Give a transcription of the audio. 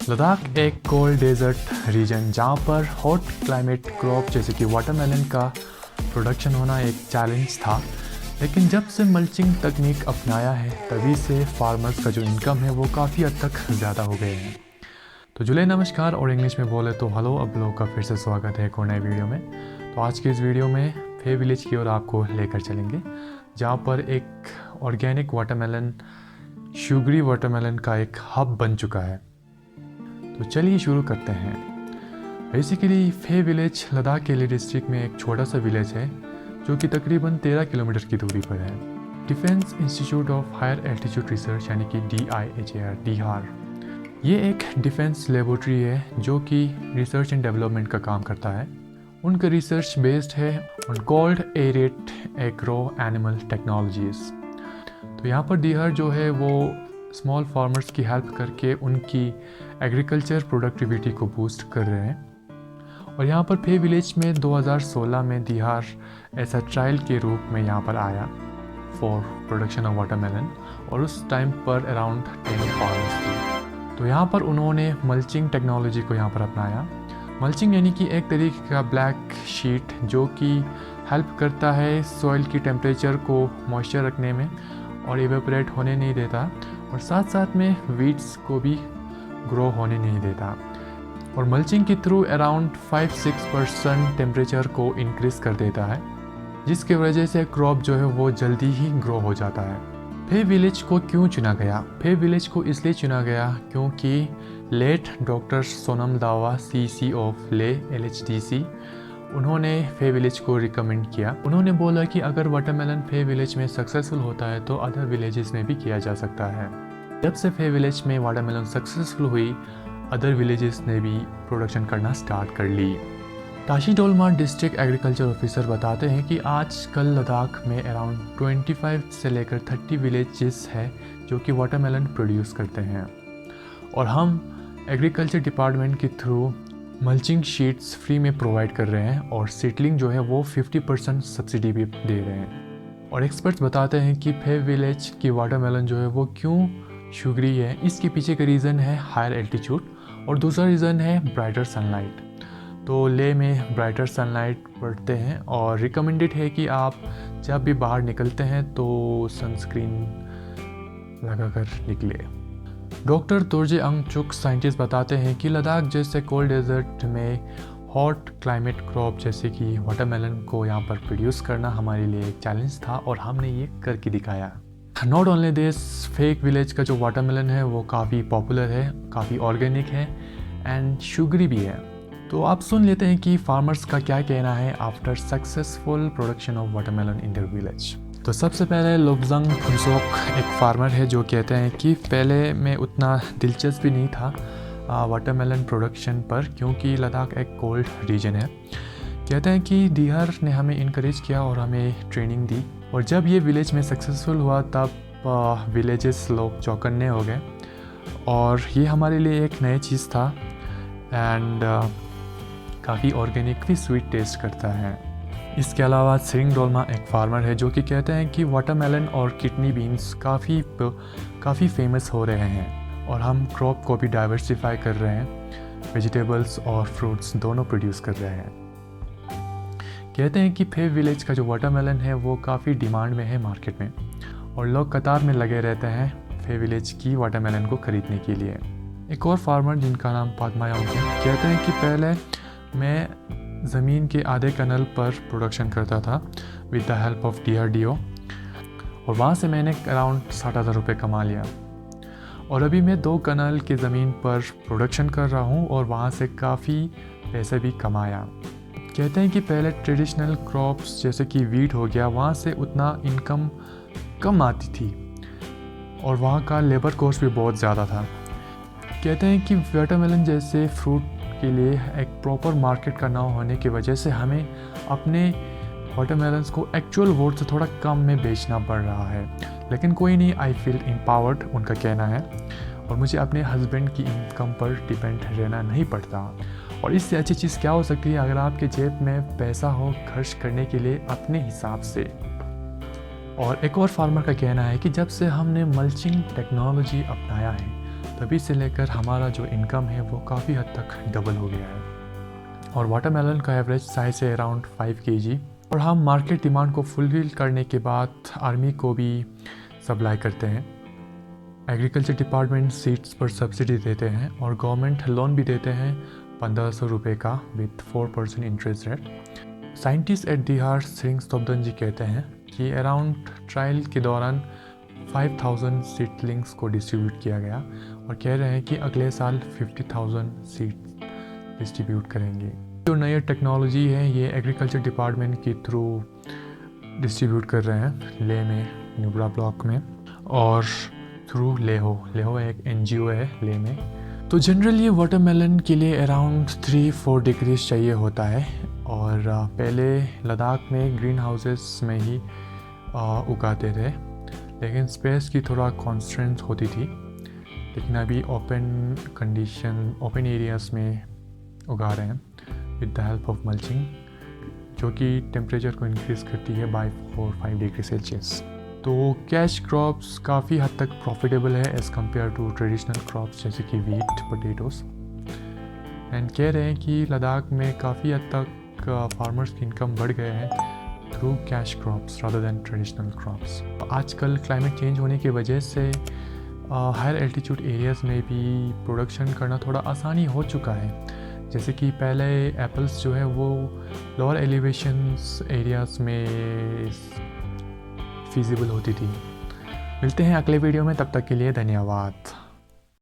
लद्दाख एक cold desert region जहाँ पर हॉट क्लाइमेट क्रॉप जैसे कि वाटरमेलन का प्रोडक्शन होना एक चैलेंज था, लेकिन जब से मल्चिंग तकनीक अपनाया है तभी से फार्मर्स का जो इनकम है वो काफ़ी हद तक ज़्यादा हो गए हैं। तो जुले नमस्कार और इंग्लिश में बोले तो हेलो, आप लोगों का फिर से स्वागत है एक और नए वीडियो में। तो आज की इस वीडियो में फे विलेज की ओर आपको लेकर चलेंगे, जहाँ पर एक ऑर्गेनिक वाटरमेलन शुगरी वाटरमेलन का एक हब बन चुका है। तो चलिए शुरू करते हैं। बेसिकली फे विलेज लद्दाख के लिए डिस्ट्रिक्ट में एक छोटा सा विलेज है जो कि तकरीबन 13 किलोमीटर की दूरी पर है। Defence institute of higher altitude research यानी कि DIHAR DIHAR ये एक डिफेंस लेबोरेटरी है जो कि रिसर्च एंड डेवलपमेंट का काम करता है। उनका रिसर्च बेस्ड है on cold aerate agro animal technologies. तो यहाँ पर DIHAR जो है वो स्मॉल फार्मर्स की हेल्प करके उनकी एग्रीकल्चर प्रोडक्टिविटी को बूस्ट कर रहे हैं। और यहाँ पर फे विलेज में 2016 में DIHAR ऐसा ट्रायल के रूप में यहाँ पर आया फॉर प्रोडक्शन ऑफ वाटरमेलन, और उस टाइम पर अराउंड 10 फार्मर्स थे। तो यहाँ पर उन्होंने मल्चिंग टेक्नोलॉजी को यहाँ पर अपनाया। मल्चिंग यानी कि एक तरीके का ब्लैक शीट जो कि हेल्प करता है सॉइल की टेम्परेचर को मॉइस्चर रखने में और इवेपोरेट होने नहीं देता, और साथ साथ में वीड्स को भी ग्रो होने नहीं देता। और मल्चिंग के थ्रू अराउंड 5-6% टेम्परेचर को इंक्रीज़ कर देता है, जिसकी वजह से क्रॉप जो है वो जल्दी ही ग्रो हो जाता है। फे विलेज को क्यों चुना गया? फे विलेज को इसलिए चुना गया क्योंकि लेट डॉक्टर सोनम दावा CC ऑफ ले LHDC उन्होंने फे विलेज को रिकमेंड किया। उन्होंने बोला कि अगर वाटरमेलन फे विलेज में सक्सेसफुल होता है तो अदर विलेजेस में भी किया जा सकता है। जब से फे विलेज में वाटरमेलन सक्सेसफुल हुई, अदर विलेजेस ने भी प्रोडक्शन करना स्टार्ट कर ली। Tashi Dolma district agriculture officer बताते हैं कि आजकल लद्दाख में अराउंड 25 से लेकर 30 विलेजेस है जो कि वाटरमेलन प्रोड्यूस करते हैं, और हम एग्रीकल्चर डिपार्टमेंट के थ्रू मल्चिंग शीट्स फ्री में प्रोवाइड कर रहे हैं, और सीडलिंग जो है वो 50% सब्सिडी भी दे रहे हैं। और एक्सपर्ट्स बताते हैं कि फे विलेज की वाटरमेलन जो है वो क्यों शुगरी है, इसके पीछे का रीज़न है हायर एल्टीट्यूड, और दूसरा रीज़न है ब्राइटर सनलाइट। तो ले में ब्राइटर सनलाइट पड़ते हैं, और रिकमेंडेड है कि आप जब भी बाहर निकलते हैं तो सनस्क्रीन लगाकर निकले। डॉक्टर तोर्जे अंगचुक साइंटिस्ट बताते हैं कि लद्दाख जैसे कोल्ड डेजर्ट में हॉट क्लाइमेट क्रॉप जैसे कि वाटरमेलन को यहाँ पर प्रोड्यूस करना हमारे लिए एक चैलेंज था, और हमने ये करके दिखाया। Not only this, fake village का जो वाटरमेलन है वो काफ़ी पॉपुलर है, काफ़ी ऑर्गेनिक है एंड शुगरी भी है। तो आप सुन लेते हैं कि फार्मर्स का क्या कहना है after successful production of watermelon in their village. तो सबसे पहले लोब्जंग फुनसोक एक फार्मर है जो कहते हैं कि पहले में उतना दिलचस्पी नहीं था वाटरमेलन प्रोडक्शन पर, क्योंकि लद्दाख एक कोल्ड रीजन है। कहते हैं कि DIHAR ने हमें इनकरेज किया और हमें ट्रेनिंग दी, और जब ये विलेज में सक्सेसफुल हुआ तब विलेजेस लोग चौकन्ने हो गए, और ये हमारे लिए एक नई चीज़ था एंड काफ़ी ऑर्गेनिक भी स्वीट टेस्ट करता है। इसके अलावा सिरिंग डोलमा एक फार्मर है जो कि कहते हैं कि वाटरमेलन और किडनी बीन्स काफ़ी फेमस हो रहे हैं, और हम क्रॉप को भी डाइवर्सिफाई कर रहे हैं, वेजिटेबल्स और फ्रूट्स दोनों प्रोड्यूस कर रहे हैं। कहते हैं कि फे विलेज का जो वाटरमेलन है वो काफ़ी डिमांड में है मार्केट में, और लोग कतार में लगे रहते हैं फे विलेज की वाटरमेलन को ख़रीदने के लिए। एक और फार्मर जिनका नाम पादमा योंग है कहते हैं कि पहले मैं ज़मीन के आधे कनल पर प्रोडक्शन करता था with the help of DRDO, और वहाँ से मैंने अराउंड 60,000 रुपये कमा लिया, और अभी मैं 2 कनल की ज़मीन पर प्रोडक्शन कर रहा हूँ और वहाँ से काफ़ी पैसे भी कमाया। कहते हैं कि पहले ट्रेडिशनल क्रॉप्स जैसे कि वीट हो गया, वहाँ से उतना इनकम कम आती थी, और वहाँ का लेबर कॉस्ट भी बहुत ज़्यादा था। कहते हैं कि वाटरमेलन जैसे फ्रूट के लिए एक प्रॉपर मार्केट का ना होने की वजह से हमें अपने वाटरमेलन्स को एक्चुअल वोट से थोड़ा कम में बेचना पड़ रहा है, लेकिन कोई नहीं, आई फील एम्पावर्ड उनका कहना है, और मुझे अपने हस्बैंड की इनकम पर डिपेंड रहना नहीं पड़ता। और इससे अच्छी चीज़ क्या हो सकती है अगर आपके जेब में पैसा हो खर्च करने के लिए अपने हिसाब से। और एक और फार्मर का कहना है कि जब से हमने मल्चिंग टेक्नोलॉजी अपनाया है तभी से लेकर हमारा जो इनकम है वो काफ़ी हद तक डबल हो गया है। और वाटरमेलन का एवरेज साइज़ है अराउंड 5 kg। और हम मार्केट डिमांड को फुलफिल करने के बाद आर्मी को भी सप्लाई करते हैं। एग्रीकल्चर डिपार्टमेंट सीड्स पर सब्सिडी देते हैं और गवर्नमेंट लोन भी देते हैं 1500 रुपये का with 4% interest rate. Scientist at DIHAR Singh Stobdan ji कहते हैं कि अराउंड ट्रायल के दौरान 5000 सीडलिंग्स को डिस्ट्रीब्यूट किया गया और कह रहे हैं कि अगले साल 50,000 सीड डिस्ट्रीब्यूट करेंगे। जो नई टेक्नोलॉजी है ये एग्रीकल्चर डिपार्टमेंट के थ्रू डिस्ट्रीब्यूट कर रहे हैं ले में, न्यूब्रा ब्लॉक में और थ्रू लेहो एक NGO है ले में। तो जनरली वाटरमेलन के लिए अराउंड 3-4 डिग्रीज चाहिए होता है और पहले लद्दाख में ग्रीन हाउसेस में ही उगाते थे, लेकिन स्पेस की थोड़ा कॉन्स्ट्रेंट होती थी। लेकिन अभी ओपन एरियाज़ में उगा रहे हैं with the help of mulching, जो कि टेम्परेचर को इंक्रीज़ करती है बाय 4-5 डिग्री सेल्सियस। तो कैश क्रॉप्स काफ़ी हद तक प्रॉफिटेबल है as compared to traditional crops जैसे कि वीट, पोटैटोस। एंड कह रहे हैं कि लद्दाख में काफ़ी हद तक फार्मर्स की इनकम बढ़ गए हैं through cash crops rather than traditional crops. आजकल क्लाइमेट चेंज होने की वजह से हायर एल्टीट्यूड एरियाज़ में भी प्रोडक्शन करना थोड़ा आसानी हो चुका है। जैसे कि पहले एप्पल्स जो है वो लोअर एलिवेशंस एरियाज़ में फिजिबल होती थी। मिलते हैं अगले वीडियो में, तब तक के लिए धन्यवाद।